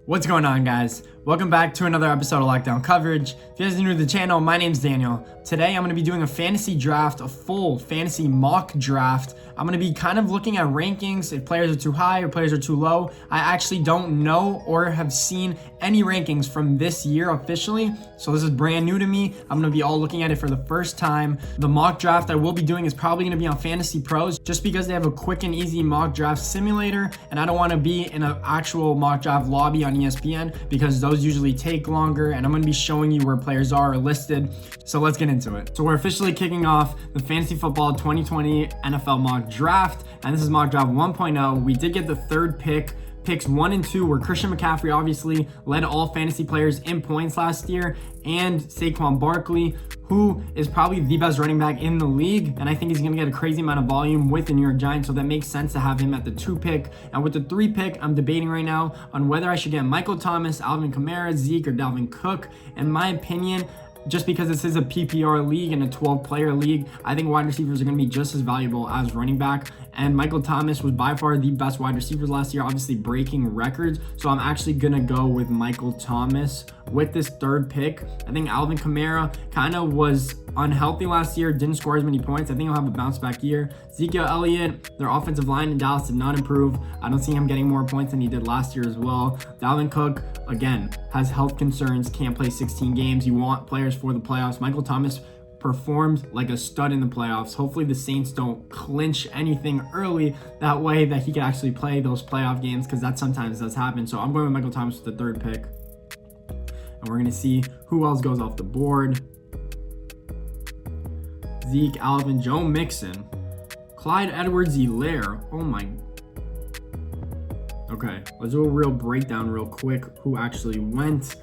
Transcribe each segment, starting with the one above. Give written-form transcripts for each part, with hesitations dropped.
What's going on, guys? Welcome back to another episode of Lockdown Coverage. If you guys are new to the channel, my name's Daniel. Today I'm going to be doing a fantasy draft, a full fantasy mock draft. I'm going to be kind of looking at rankings, if players are too high or players are too low. I actually don't know or have seen any rankings from this year officially, so this is brand new to me. I'm going to be all looking at it for the first time. The mock draft I will be doing is probably going to be on Fantasy Pros, just because they have a quick and easy mock draft simulator, and I don't want to be in an actual mock draft lobby on ESPN because those usually take longer, and I'm going to be showing you where players are listed. So let's get into it. So we're officially kicking off the Fantasy Football 2020 NFL mock draft, and this is mock draft 1.0. We did get the third pick. Picks 1 and 2 were Christian McCaffrey, obviously led all fantasy players in points last year, and Saquon Barkley, who is probably the best running back in the league, and I think he's going to get a crazy amount of volume with the New York Giants, so that makes sense to have him at the 2 pick. And with the 3 pick, I'm debating right now on whether I should get Michael Thomas, Alvin Kamara, Zeke, or Dalvin Cook. In my opinion, just because this is a PPR league and a 12-player league, I think wide receivers are going to be just as valuable as running back. And Michael Thomas was by far the best wide receiver last year, obviously breaking records. So I'm actually going to go with Michael Thomas with this 3rd pick. I think Alvin Kamara kind of was unhealthy last year, didn't score as many points. I think he'll have a bounce back year. Ezekiel Elliott, their offensive line in Dallas did not improve. I don't see him getting more points than he did last year as well. Dalvin Cook, again, has health concerns, can't play 16 games. You want players for the playoffs. Michael Thomas performed like a stud in the playoffs. Hopefully the Saints don't clinch anything early, that way that he can actually play those playoff games, because that sometimes does happen. So I'm going with Michael Thomas with the 3rd pick. And we're going to see who else goes off the board. Zeke, Alvin, Joe Mixon, Clyde Edwards-Helaire. Oh my. Okay, let's do a real breakdown real quick who actually went.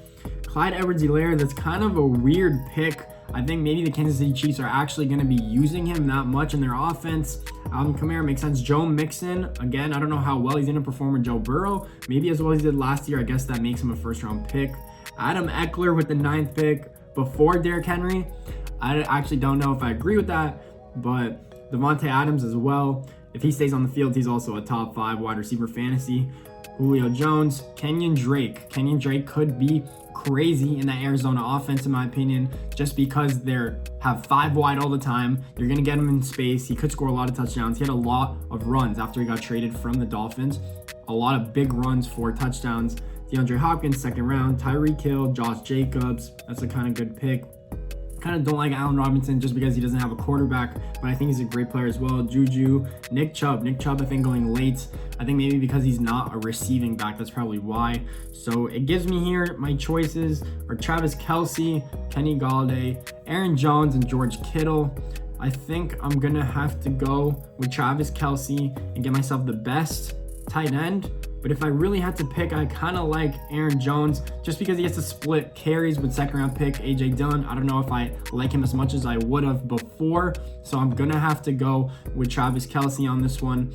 Clyde Edwards-Helaire, that's kind of a weird pick. I think maybe the Kansas City Chiefs are actually going to be using him that much in their offense. Alvin Kamara makes sense. Joe Mixon, again, I don't know how well he's going to perform with Joe Burrow. Maybe as well as he did last year. I guess that makes him a first-round pick. Adam Eckler with the 9th pick before Derrick Henry. I actually don't know if I agree with that, but Devontae Adams as well. If he stays on the field, he's also a top 5 wide receiver fantasy. Julio Jones, Kenyon Drake. Kenyon Drake could be crazy in that Arizona offense, in my opinion, just because they have 5 wide all the time. You're going to get him in space. He could score a lot of touchdowns. He had a lot of runs after he got traded from the Dolphins. A lot of big runs for touchdowns. DeAndre Hopkins, 2nd round. Tyreek Hill, Josh Jacobs. That's a kind of good pick. Kind of don't like Allen Robinson just because he doesn't have a quarterback, but I think he's a great player as well. Juju, Nick Chubb, I think going late. I think maybe because he's not a receiving back, that's probably why. So it gives me here, my choices are Travis Kelce, Kenny Golladay, Aaron Jones, and George Kittle. I think I'm gonna have to go with Travis Kelce and get myself the best tight end. But if I really had to pick, I kind of like Aaron Jones just because he gets to split carries with 2nd round pick A.J. Dillon. I don't know if I like him as much as I would have before. So I'm going to have to go with Travis Kelce on this one.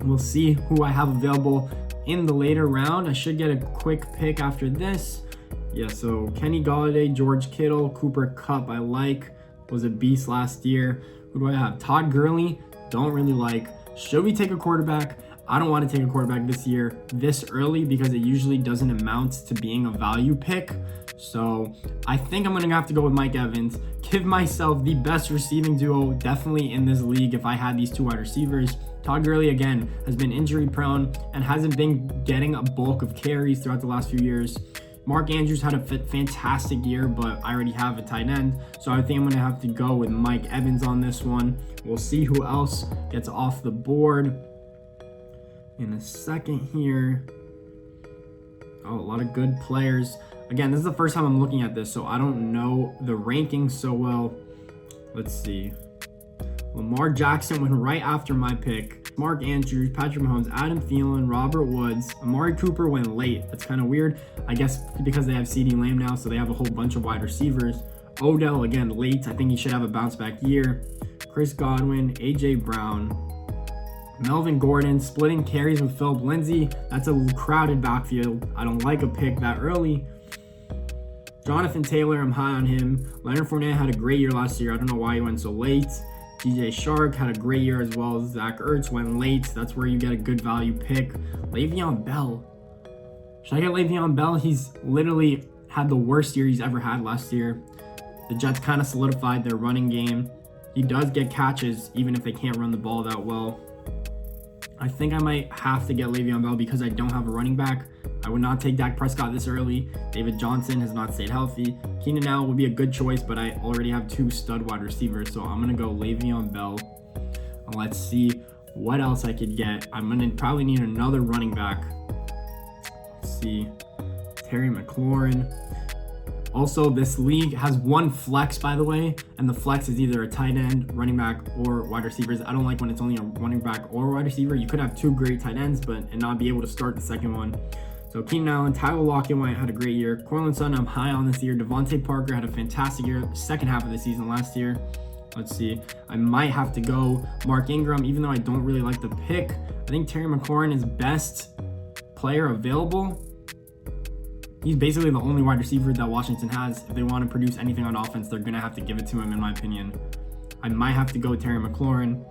We'll see who I have available in the later round. I should get a quick pick after this. Yeah, so Kenny Golladay, George Kittle, Cooper Kupp, I like. Was a beast last year. Who do I have? Todd Gurley, don't really like. Should we take a quarterback? I don't want to take a quarterback this year this early because it usually doesn't amount to being a value pick. So I think I'm going to have to go with Mike Evans. Give myself the best receiving duo definitely in this league if I had these 2 wide receivers. Todd Gurley, again, has been injury prone and hasn't been getting a bulk of carries throughout the last few years. Mark Andrews had a fantastic year, but I already have a tight end. So I think I'm going to have to go with Mike Evans on this one. We'll see who else gets off the board in a second here. Oh, a lot of good players. Again, this is the first time I'm looking at this, so I don't know the rankings so well. Let's see. Lamar Jackson went right after my pick. Mark Andrews, Patrick Mahomes, Adam Thielen, Robert Woods. Amari Cooper went late. That's kind of weird. I guess because they have CeeDee Lamb now, so they have a whole bunch of wide receivers. Odell, again, late. I think he should have a bounce back year. Chris Godwin, A.J. Brown, Melvin Gordon, splitting carries with Philip Lindsay. That's a crowded backfield. I don't like a pick that early. Jonathan Taylor, I'm high on him. Leonard Fournette had a great year last year. I don't know why he went so late. DJ Shark had a great year as well. Zach Ertz went late. That's where you get a good value pick. Le'Veon Bell. Should I get Le'Veon Bell? He's literally had the worst year he's ever had last year. The Jets kind of solidified their running game. He does get catches even if they can't run the ball that well. I think I might have to get Le'Veon Bell because I don't have a running back. I would not take Dak Prescott this early. David Johnson has not stayed healthy. Keenan Allen would be a good choice, but I already have 2 stud wide receivers, so I'm going to go Le'Veon Bell. Let's see what else I could get. I'm going to probably need another running back. Let's see. Terry McLaurin. Also, this league has 1 flex, by the way, and the flex is either a tight end, running back, or wide receivers. I don't like when it's only a running back or wide receiver. You could have 2 great tight ends, and not be able to start the second one. So Keenan Allen, Tyler Lockett had a great year. Courtland Sutton, I'm high on this year. Devontae Parker had a fantastic year, second half of the season last year. Let's see. I might have to go Mark Ingram, even though I don't really like the pick. I think Terry McLaurin is best player available. He's basically the only wide receiver that Washington has. If they want to produce anything on offense, they're going to have to give it to him, in my opinion. I might have to go Terry McLaurin.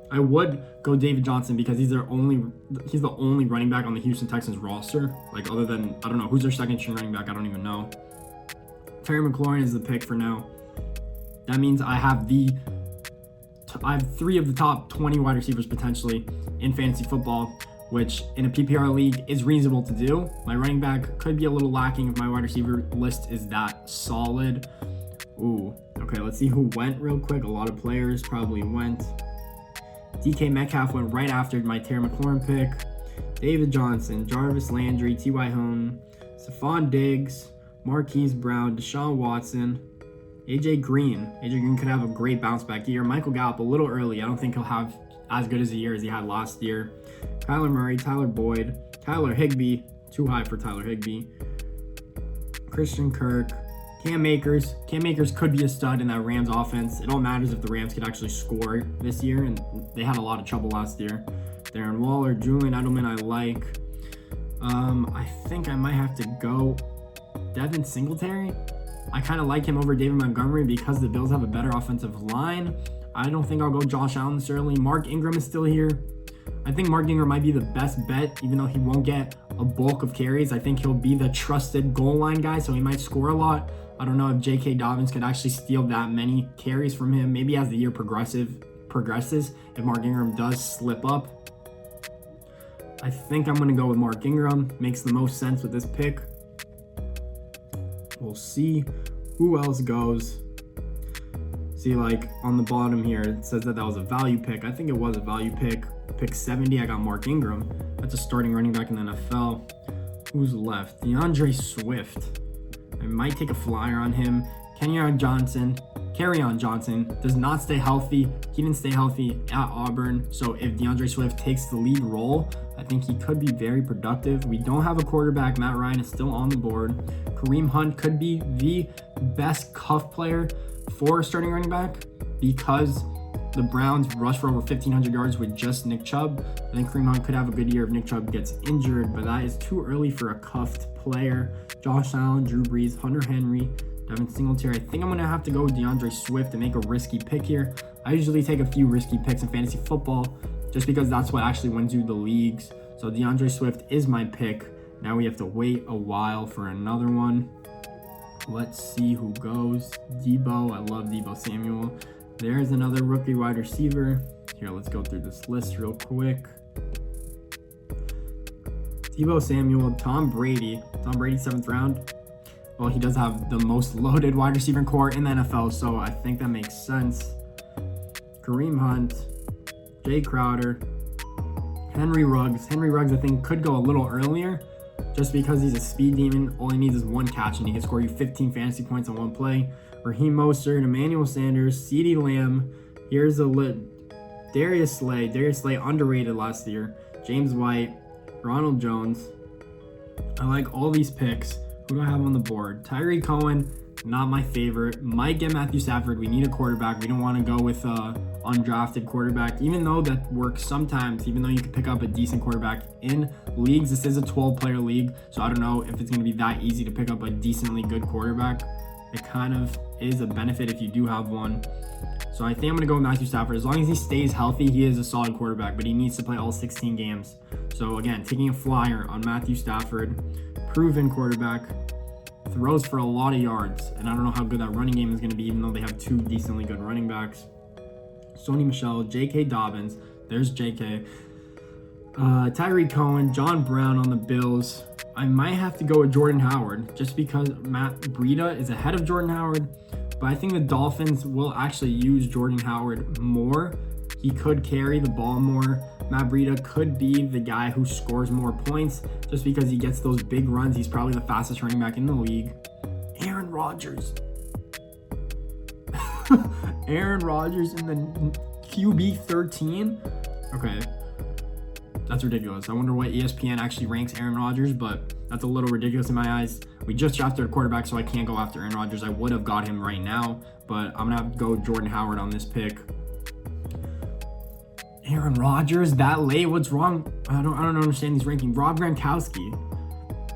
I would go David Johnson because he's the only running back on the Houston Texans roster. Like, other than, I don't know, who's their second string running back? I don't even know. Terry McLaurin is the pick for now. That means I have 3 of the top 20 wide receivers potentially in fantasy football, which in a PPR league is reasonable to do. My running back could be a little lacking if my wide receiver list is that solid. Ooh, okay, let's see who went real quick. A lot of players probably went. DK Metcalf went right after my Terry McLaurin pick. David Johnson, Jarvis Landry, T.Y. Hilton, Stephon Diggs, Marquise Brown, Deshaun Watson, AJ Green. AJ Green could have a great bounce back year. Michael Gallup a little early. I don't think he'll have as good as a year as he had last year. Kyler Murray, Tyler Boyd, Tyler Higbee, too high for Tyler Higbee. Christian Kirk, Cam Akers. Cam Akers could be a stud in that Rams offense. It all matters if the Rams could actually score this year, and they had a lot of trouble last year. Darren Waller, Julian Edelman, I like. I think I might have to go Devin Singletary. I kind of like him over David Montgomery because the Bills have a better offensive line. I don't think I'll go Josh Allen this early. Mark Ingram is still here. I think Mark Ingram might be the best bet, even though he won't get a bulk of carries. I think he'll be the trusted goal line guy, so he might score a lot. I don't know if J.K. Dobbins could actually steal that many carries from him. Maybe as the year progresses, if Mark Ingram does slip up. I think I'm going to go with Mark Ingram. Makes the most sense with this pick. We'll see who else goes. See, like on the bottom here, it says that was a value pick. I think it was a value pick. Pick 70, I got Mark Ingram. That's a starting running back in the NFL. Who's left? DeAndre Swift. I might take a flyer on him. Kerryon Johnson does not stay healthy. He didn't stay healthy at Auburn. So if DeAndre Swift takes the lead role, I think he could be very productive. We don't have a quarterback. Matt Ryan is still on the board. Kareem Hunt could be the best cuff player for a starting running back because the Browns rush for over 1,500 yards with just Nick Chubb. I think Kareem Hunt could have a good year if Nick Chubb gets injured, but that is too early for a cuffed player. Josh Allen, Drew Brees, Hunter Henry, Devin Singletary. I think I'm going to have to go with DeAndre Swift and make a risky pick here. I usually take a few risky picks in fantasy football just because that's what actually wins you the leagues. So DeAndre Swift is my pick. Now we have to wait a while for another one. Let's see who goes. Debo. I love Debo Samuel. There's another rookie wide receiver. Here, let's go through this list real quick. Debo Samuel, Tom Brady. Tom Brady, 7th round. Well, he does have the most loaded wide receiver core in the NFL, so I think that makes sense. Kareem Hunt, Jay Crowder, Henry Ruggs. Henry Ruggs, I think, could go a little earlier just because he's a speed demon. All he needs is one catch, and he can score you 15 fantasy points on one play. Raheem Mostert, Emmanuel Sanders, CeeDee Lamb. Here's a Darius Slay. Darius Slay, underrated last year. James White, Ronald Jones. I like all these picks. Who do I have on the board? Tyree Cohen, not my favorite. Might get Matthew Stafford. We need a quarterback. We don't want to go with undrafted quarterback, even though that works sometimes, even though you can pick up a decent quarterback in leagues. This is a 12-player league, so I don't know if it's going to be that easy to pick up a decently good quarterback. It kind of is a benefit if you do have one. So I think I'm going to go with Matthew Stafford. As long as he stays healthy, he is a solid quarterback, but he needs to play all 16 games. So again, taking a flyer on Matthew Stafford, proven quarterback, throws for a lot of yards. And I don't know how good that running game is going to be, even though they have 2 decently good running backs. Sony Michel, J.K. Dobbins, there's J.K. Tyreek Cohen, John Brown on the Bills. I might have to go with Jordan Howard just because Matt Breida is ahead of Jordan Howard. But I think the Dolphins will actually use Jordan Howard more. He could carry the ball more. Matt Breida could be the guy who scores more points just because he gets those big runs. He's probably the fastest running back in the league. Aaron Rodgers. Aaron Rodgers in the QB 13? Okay. That's ridiculous. I wonder what ESPN actually ranks Aaron Rodgers, but that's a little ridiculous in my eyes. We just drafted a quarterback, so I can't go after Aaron Rodgers. I would have got him right now, but I'm going to have to go Jordan Howard on this pick. Aaron Rodgers that late? What's wrong? I don't understand these rankings. Rob Gronkowski.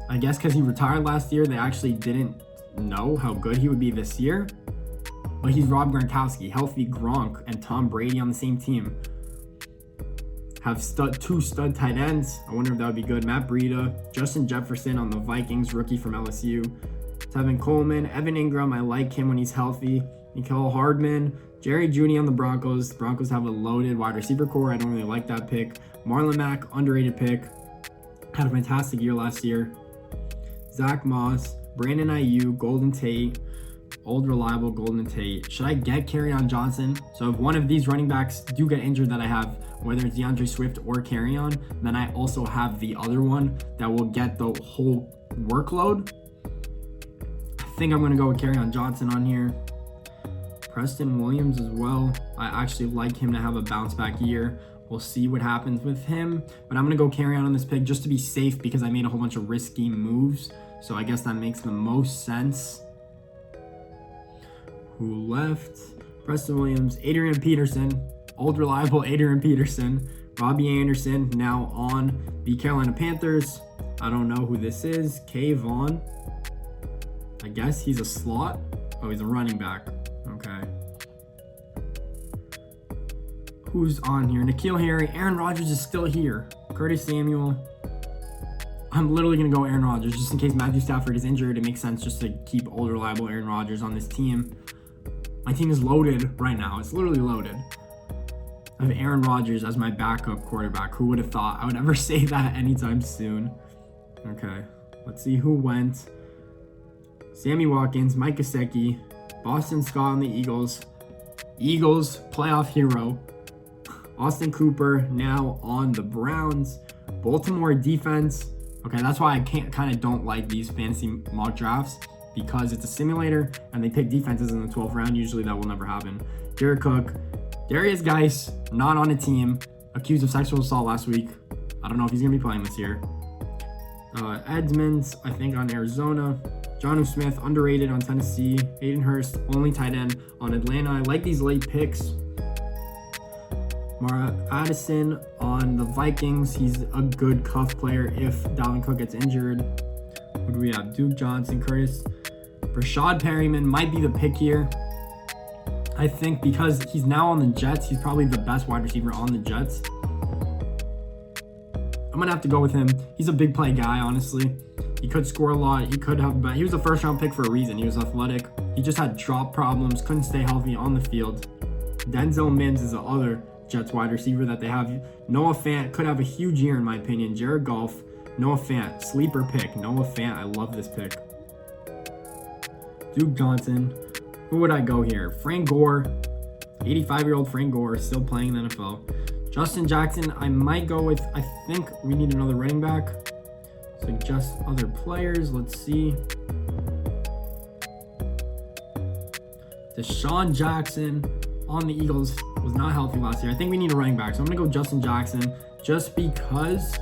I guess because he retired last year, they actually didn't know how good he would be this year. But he's Rob Gronkowski, healthy Gronk, and Tom Brady on the same team. Have 2 stud tight ends. I wonder if that would be good. Matt Breida, Justin Jefferson on the Vikings, rookie from LSU. Tevin Coleman, Evan Ingram. I like him when he's healthy. Mecole Hardman, Jerry Jeudy on the Broncos. The Broncos have a loaded wide receiver core. I don't really like that pick. Marlon Mack, underrated pick. Had a fantastic year last year. Zach Moss, Brandon Ayuk, Golden Tate. Old reliable Golden Tate. Should I get Kerryon Johnson? So if one of these running backs do get injured that I have, whether it's DeAndre Swift or Kerryon, then I also have the other one that will get the whole workload. I think I'm going to go with Kerryon Johnson on here. Preston Williams as well. I actually like him to have a bounce back year. We'll see what happens with him. But I'm going to go Kerryon on this pick just to be safe because I made a whole bunch of risky moves. So I guess that makes the most sense. Who left? Preston Williams, Adrian Peterson, old reliable Adrian Peterson, Robbie Anderson, now on the Carolina Panthers. I don't know who this is. Kay Vaughn. I guess he's a slot. Oh, he's a running back. Okay. Who's on here? N'Keal Harry. Aaron Rodgers is still here. Curtis Samuel. I'm literally going to go Aaron Rodgers just in case Matthew Stafford is injured. It makes sense just to keep old reliable Aaron Rodgers on this team. My team is loaded right now. It's literally loaded. I have Aaron Rodgers as my backup quarterback. Who would have thought I would ever say that anytime soon? Okay, let's see who went. Sammy Watkins, Mike Gesicki, Boston Scott on the Eagles. Eagles, playoff hero. Austin Cooper now on the Browns. Baltimore defense. Okay, that's why I kind of don't like these fantasy mock drafts. Because it's a simulator and they pick defenses in the 12th round. Usually that will never happen. Jared Cook, Darius Geis, not on a team, accused of sexual assault last week. I don't know if he's going to be playing this year. Edmonds, I think on Arizona. Jonnu Smith, underrated on Tennessee. Hayden Hurst, only tight end on Atlanta. I like these late picks. Mara Addison on the Vikings. He's a good cuff player if Dalvin Cook gets injured. Who do we have? Duke Johnson, Curtis. Rashad Perryman might be the pick here. I think because he's now on the Jets, he's probably the best wide receiver on the Jets. I'm going to have to go with him. He's a big play guy, honestly. He could score a lot. He was a first round pick for a reason. He was athletic. He just had drop problems, couldn't stay healthy on the field. Denzel Mims is the other Jets wide receiver that they have. Noah Fant could have a huge year in my opinion. Jared Goff. Noah Fant, sleeper pick. Noah Fant, I love this pick. Duke Johnson. Who would I go here? Frank Gore. 85-year-old Frank Gore, still playing in the NFL. Justin Jackson, I might go with, I think we need another running back. Suggest other players. Let's see. Deshaun Jackson on the Eagles was not healthy last year. I think we need a running back. So I'm going to go Justin Jackson just because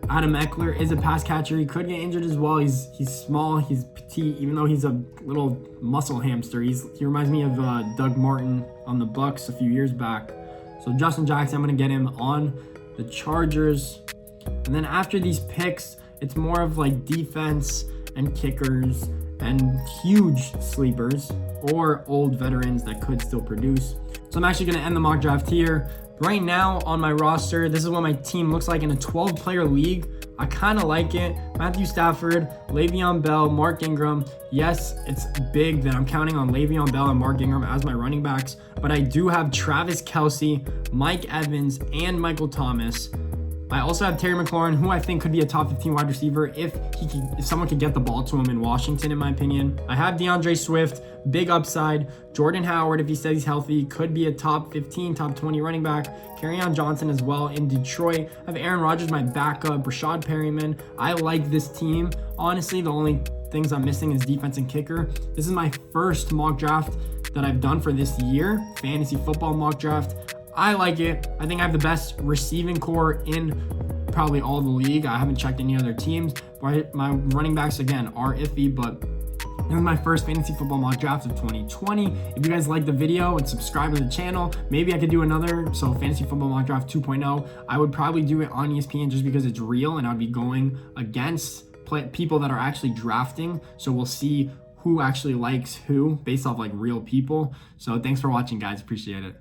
Adam Eckler is a pass catcher. He could get injured as well. He's small. He's petite. Even though he's a little muscle hamster, he reminds me of Doug Martin on the Bucs a few years back. So Justin Jackson, I'm going to get him on the Chargers. And then after these picks, it's more of like defense and kickers and huge sleepers or old veterans that could still produce. So I'm actually going to end the mock draft here. Right now on my roster, this is what my team looks like in a 12-player league. I kind of like it. Matthew Stafford, Le'Veon Bell, Mark Ingram. Yes, it's big that I'm counting on Le'Veon Bell and Mark Ingram as my running backs, but I do have Travis Kelce, Mike Evans, and Michael Thomas. I also have Terry McLaurin, who I think could be a top 15 wide receiver if someone could get the ball to him in Washington, in my opinion. I have DeAndre Swift, big upside. Jordan Howard, if he stays healthy, could be a top 15, top 20 running back. Kerryon Johnson as well in Detroit. I have Aaron Rodgers, my backup. Rashad Perryman. I like this team. Honestly, the only things I'm missing is defense and kicker. This is my first mock draft that I've done for this year, fantasy football mock draft. I like it. I think I have the best receiving core in probably all the league. I haven't checked any other teams. But my running backs, again, are iffy, but this is my first fantasy football mock draft of 2020. If you guys like the video and subscribe to the channel, maybe I could do another. So fantasy football mock draft 2.0. I would probably do it on ESPN just because it's real and I'd be going against people that are actually drafting. So we'll see who actually likes who based off like real people. So thanks for watching, guys. Appreciate it.